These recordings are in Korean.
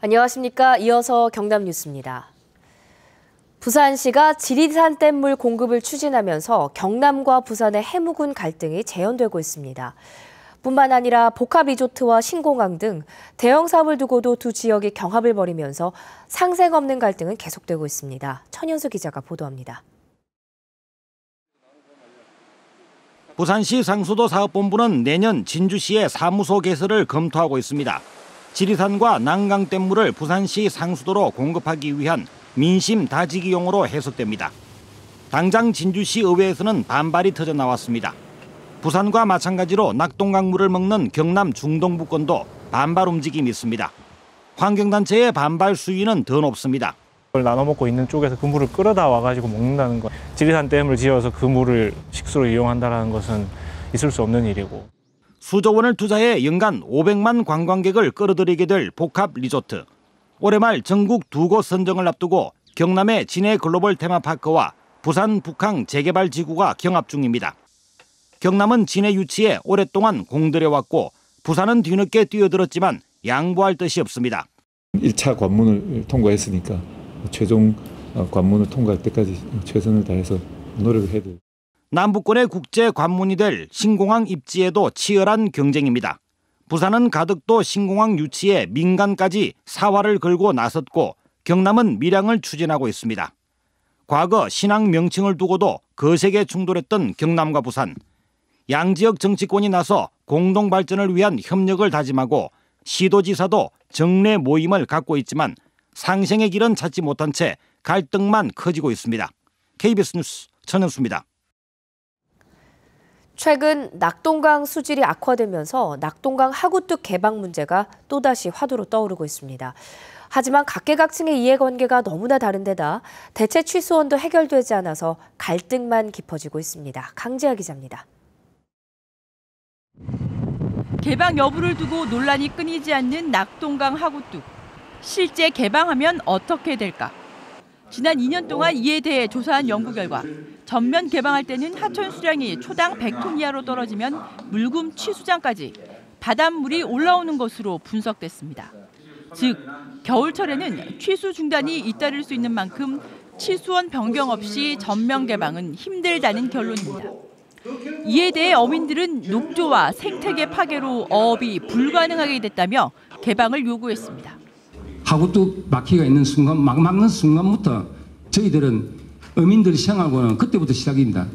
안녕하십니까. 이어서 경남 뉴스입니다. 부산시가 지리산 댐물 공급을 추진하면서 경남과 부산의 해묵은 갈등이 재현되고 있습니다. 뿐만 아니라 복합리조트와 신공항 등 대형 사업을 두고도 두 지역이 경합을 벌이면서 상생 없는 갈등은 계속되고 있습니다. 천현수 기자가 보도합니다. 부산시 상수도 사업본부는 내년 진주시의 사무소 개설을 검토하고 있습니다. 지리산과 난강댐물을 부산시 상수도로 공급하기 위한 민심 다지기용으로 해석됩니다. 당장 진주시 의회에서는 반발이 터져 나왔습니다. 부산과 마찬가지로 낙동강물을 먹는 경남 중동부권도 반발 움직임이 있습니다. 환경단체의 반발 수위는 더 높습니다. 나눠 먹고 있는 쪽에서 그 물을 끌어다 와가지고 먹는다는 것, 지리산 댐을 지어서 그 물을 식수로 이용한다는 것은 있을 수 없는 일이고. 수조 원을 투자해 연간 500만 관광객을 끌어들이게 될 복합 리조트. 올해 말 전국 2곳 선정을 앞두고 경남의 진해 글로벌 테마파크와 부산 북항 재개발 지구가 경합 중입니다. 경남은 진해 유치에 오랫동안 공들여왔고 부산은 뒤늦게 뛰어들었지만 양보할 뜻이 없습니다. 1차 관문을 통과했으니까 최종 관문을 통과할 때까지 최선을 다해서 노력을 해야 돼요. 남부권의 국제 관문이 될 신공항 입지에도 치열한 경쟁입니다. 부산은 가덕도 신공항 유치에 민간까지 사활을 걸고 나섰고 경남은 밀양을 추진하고 있습니다. 과거 신항 명칭을 두고도 거세게 충돌했던 경남과 부산. 양 지역 정치권이 나서 공동 발전을 위한 협력을 다짐하고 시도지사도 정례 모임을 갖고 있지만 상생의 길은 찾지 못한 채 갈등만 커지고 있습니다. KBS 뉴스 천현수입니다. 최근 낙동강 수질이 악화되면서 낙동강 하구뚝 개방 문제가 또다시 화두로 떠오르고 있습니다. 하지만 각계각층의 이해관계가 너무나 다른 데다 대체 취소원도 해결되지 않아서 갈등만 깊어지고 있습니다. 강지아 기자입니다. 개방 여부를 두고 논란이 끊이지 않는 낙동강 하구뚝. 실제 개방하면 어떻게 될까? 지난 2년 동안 이에 대해 조사한 연구 결과 전면 개방할 때는 하천 수량이 초당 100톤 이하로 떨어지면 물금 취수장까지 바닷물이 올라오는 것으로 분석됐습니다. 즉, 겨울철에는 취수 중단이 잇따를 수 있는 만큼 취수원 변경 없이 전면 개방은 힘들다는 결론입니다. 이에 대해 어민들은 녹조와 생태계 파괴로 어업이 불가능하게 됐다며 개방을 요구했습니다. 하구뚝 막히가 있는 순간, 막는 순간부터 저희들은 어민들 생활고는 그때부터 시작입니다.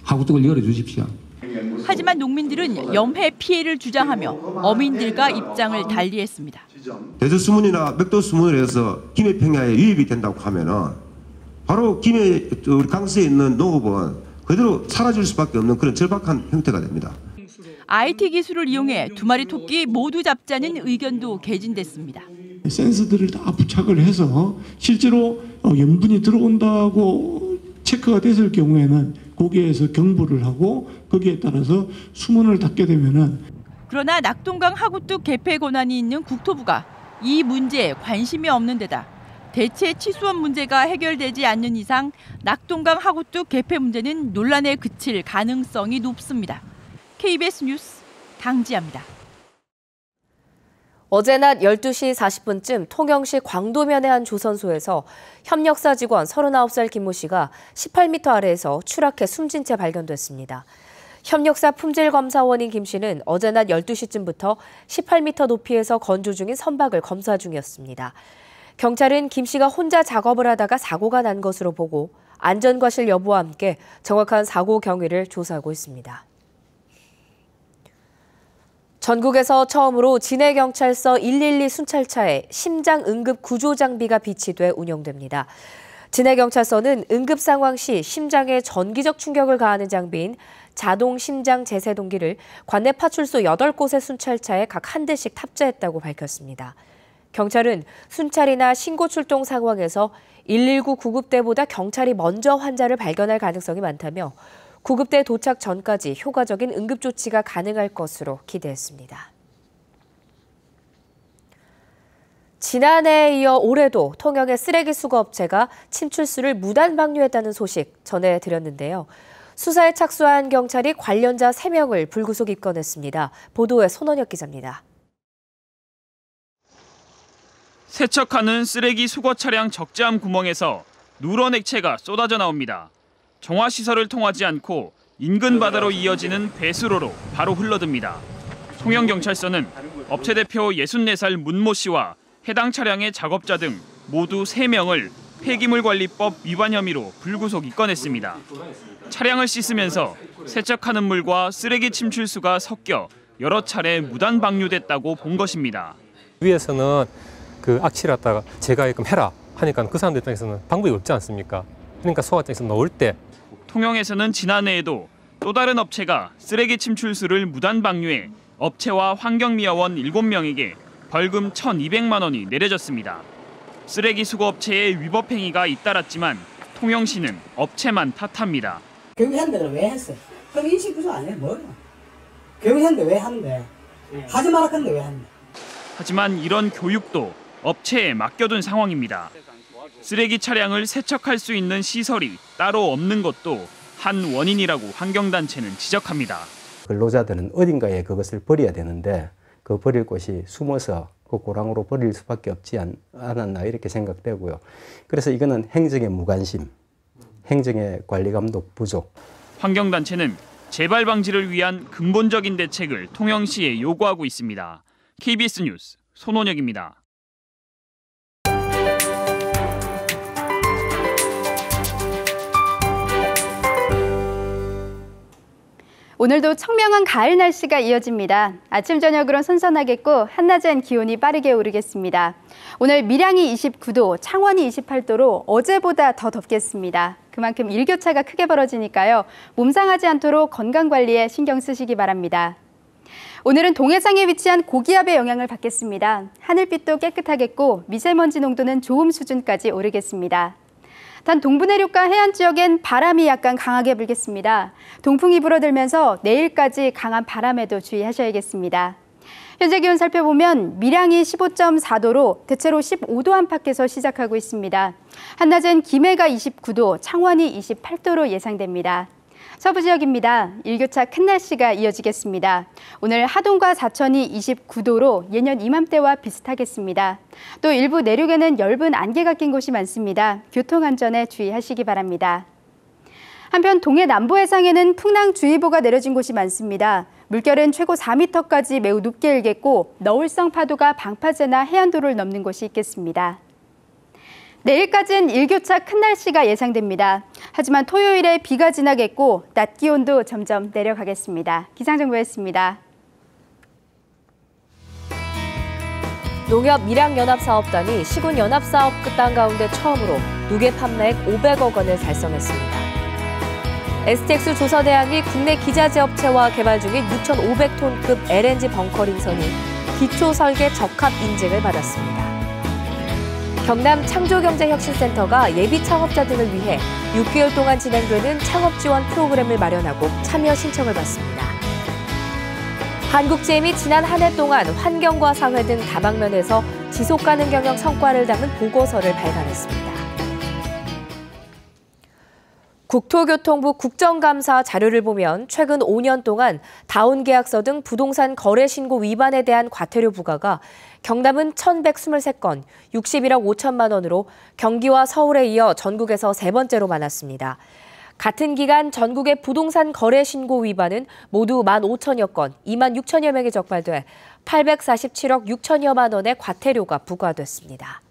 하구뚝을 열어주십시오. 하지만 농민들은 염해 피해를 주장하며 어민들과 입장을 달리했습니다. 대저수문이나 맥도수문을 해서 김해평야에 유입이 된다고 하면은 바로 김해 우리 강서에 있는 농업은 그대로 사라질 수밖에 없는 그런 절박한 형태가 됩니다. IT 기술을 이용해 두 마리 토끼 모두 잡자는 의견도 개진됐습니다. 센서들을 다 부착을 해서 실제로 염분이 들어온다고 체크가 됐을 경우에는 거기에서 경보를 하고 거기에 따라서 수문을 닫게 되면은. 그러나 낙동강 하구뚝 개폐 권한이 있는 국토부가 이 문제에 관심이 없는 데다 대체 취수원 문제가 해결되지 않는 이상 낙동강 하구뚝 개폐 문제는 논란에 그칠 가능성이 높습니다. KBS 뉴스 강지아입니다. 어제 낮 12시 40분쯤 통영시 광도면의 한 조선소에서 협력사 직원 39살 김모 씨가 18m 아래에서 추락해 숨진 채 발견됐습니다. 협력사 품질검사원인 김 씨는 어제 낮 12시쯤부터 18m 높이에서 건조 중인 선박을 검사 중이었습니다. 경찰은 김 씨가 혼자 작업을 하다가 사고가 난 것으로 보고 안전과실 여부와 함께 정확한 사고 경위를 조사하고 있습니다. 전국에서 처음으로 진해경찰서 112 순찰차에 심장 응급 구조 장비가 비치돼 운영됩니다. 진해경찰서는 응급 상황 시 심장에 전기적 충격을 가하는 장비인 자동 심장 제세동기를 관내 파출소 8곳의 순찰차에 각 한 대씩 탑재했다고 밝혔습니다. 경찰은 순찰이나 신고 출동 상황에서 119 구급대보다 경찰이 먼저 환자를 발견할 가능성이 많다며 구급대 도착 전까지 효과적인 응급조치가 가능할 것으로 기대했습니다. 지난해에 이어 올해도 통영의 쓰레기 수거 업체가 침출수를 무단 방류했다는 소식 전해드렸는데요. 수사에 착수한 경찰이 관련자 3명을 불구속 입건했습니다. 보도에 손원혁 기자입니다. 세척하는 쓰레기 수거 차량 적재함 구멍에서 누런 액체가 쏟아져 나옵니다. 정화시설을 통하지 않고 인근 바다로 이어지는 배수로로 바로 흘러듭니다. 통영경찰서는 업체 대표 64살 문모 씨와 해당 차량의 작업자 등 모두 3명을 폐기물관리법 위반 혐의로 불구속 입건했습니다. 차량을 씻으면서 세척하는 물과 쓰레기 침출수가 섞여 여러 차례 무단 방류됐다고 본 것입니다. 위에서는 그 악취를 갖다가 제거하게끔 해라 하니까 그 사람들 입장에서는 방법이 없지 않습니까? 그러니까 소화장에서 넣을 때 통영에서는 지난해에도 또 다른 업체가 쓰레기 침출수를 무단 방류해 업체와 환경미화원 7명에게 벌금 1,200만 원이 내려졌습니다. 쓰레기 수거업체의 위법 행위가 잇따랐지만 통영시는 업체만 탓합니다. 교육한대로 왜 했어? 그럼 인식구조 안 해? 뭐야? 교육한대 왜 하는데? 하지 마라 했는데 왜 하는데? 하지만 이런 교육도 업체에 맡겨둔 상황입니다. 쓰레기 차량을 세척할 수 있는 시설이 따로 없는 것도 한 원인이라고 환경단체는 지적합니다. 근로자들은 어딘가에 그것을 버려야 되는데 그 버릴 곳이 숨어서 그 고랑으로 버릴 수밖에 없지 않았나 이렇게 생각되고요. 그래서 이거는 행정의 무관심, 행정의 관리 감독 부족. 환경단체는 재발 방지를 위한 근본적인 대책을 통영시에 요구하고 있습니다. KBS 뉴스 손원혁입니다. 오늘도 청명한 가을 날씨가 이어집니다. 아침 저녁으론 선선하겠고 한낮엔 기온이 빠르게 오르겠습니다. 오늘 밀양이 29도, 창원이 28도로 어제보다 더 덥겠습니다. 그만큼 일교차가 크게 벌어지니까요. 몸 상하지 않도록 건강관리에 신경 쓰시기 바랍니다. 오늘은 동해상에 위치한 고기압의 영향을 받겠습니다. 하늘빛도 깨끗하겠고 미세먼지 농도는 좋음 수준까지 오르겠습니다. 단 동부 내륙과 해안 지역엔 바람이 약간 강하게 불겠습니다. 동풍이 불어들면서 내일까지 강한 바람에도 주의하셔야겠습니다. 현재 기온 살펴보면 밀양이 15.4도로 대체로 15도 안팎에서 시작하고 있습니다. 한낮엔 김해가 29도, 창원이 28도로 예상됩니다. 서부 지역입니다. 일교차 큰 날씨가 이어지겠습니다. 오늘 하동과 사천이 29도로 예년 이맘때와 비슷하겠습니다. 또 일부 내륙에는 엷은 안개가 낀 곳이 많습니다. 교통안전에 주의하시기 바랍니다. 한편 동해 남부 해상에는 풍랑주의보가 내려진 곳이 많습니다. 물결은 최고 4m까지 매우 높게 일겠고 너울성 파도가 방파제나 해안도를 넘는 곳이 있겠습니다. 내일까지는 일교차 큰 날씨가 예상됩니다. 하지만 토요일에 비가 지나겠고 낮 기온도 점점 내려가겠습니다. 기상정보였습니다. 농협 밀양연합사업단이 시군 연합사업 끝단 가운데 처음으로 누계 판매액 500억 원을 달성했습니다. STX 조선해양이 국내 기자재 업체와 개발 중인 6,500톤급 LNG 벙커링선이 기초 설계 적합 인증을 받았습니다. 경남 창조경제혁신센터가 예비 창업자 등을 위해 6개월 동안 진행되는 창업 지원 프로그램을 마련하고 참여 신청을 받습니다. 한국GM이 지난 한 해 동안 환경과 사회 등 다방면에서 지속가능 경영 성과를 담은 보고서를 발간했습니다. 국토교통부 국정감사 자료를 보면 최근 5년 동안 다운계약서 등 부동산 거래 신고 위반에 대한 과태료 부과가 경남은 1,123건, 61억 5천만 원으로 경기와 서울에 이어 전국에서 세 번째로 많았습니다. 같은 기간 전국의 부동산 거래 신고 위반은 모두 15,000여 건, 26,000여 명이 적발돼 847억 6천여만 원의 과태료가 부과됐습니다.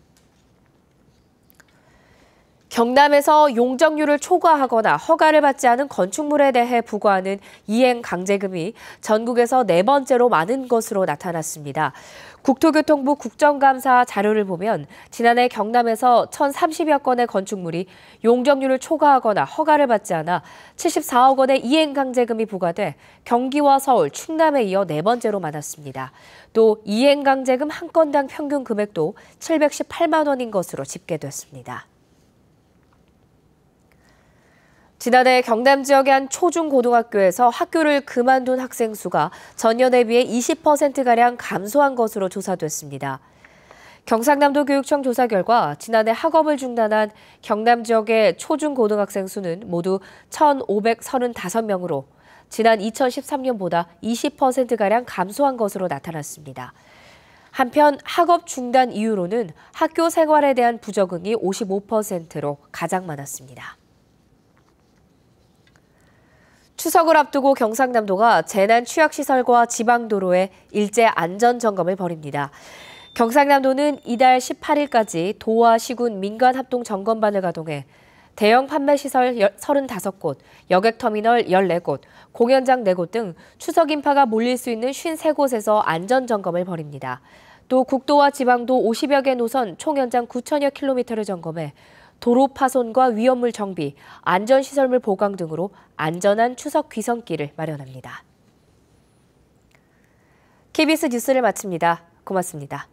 경남에서 용적률을 초과하거나 허가를 받지 않은 건축물에 대해 부과하는 이행강제금이 전국에서 네 번째로 많은 것으로 나타났습니다. 국토교통부 국정감사 자료를 보면 지난해 경남에서 1,030여 건의 건축물이 용적률을 초과하거나 허가를 받지 않아 74억 원의 이행강제금이 부과돼 경기와 서울, 충남에 이어 네 번째로 많았습니다. 또 이행강제금 한 건당 평균 금액도 718만 원인 것으로 집계됐습니다. 지난해 경남 지역의 한 초중고등학교에서 학교를 그만둔 학생 수가 전년에 비해 20%가량 감소한 것으로 조사됐습니다. 경상남도 교육청 조사 결과 지난해 학업을 중단한 경남 지역의 초중고등학생 수는 모두 1,535명으로 지난 2013년보다 20%가량 감소한 것으로 나타났습니다. 한편 학업 중단 이유로는 학교 생활에 대한 부적응이 55%로 가장 많았습니다. 추석을 앞두고 경상남도가 재난 취약시설과 지방도로에 일제 안전점검을 벌입니다. 경상남도는 이달 18일까지 도와 시군 민간합동 점검반을 가동해 대형 판매시설 35곳, 여객터미널 14곳, 공연장 4곳 등 추석 인파가 몰릴 수 있는 53곳에서 안전점검을 벌입니다. 또 국도와 지방도 50여 개 노선 총 연장 9천여 킬로미터를 점검해 도로 파손과 위험물 정비, 안전시설물 보강 등으로 안전한 추석 귀성길을 마련합니다. KBS 뉴스를 마칩니다. 고맙습니다.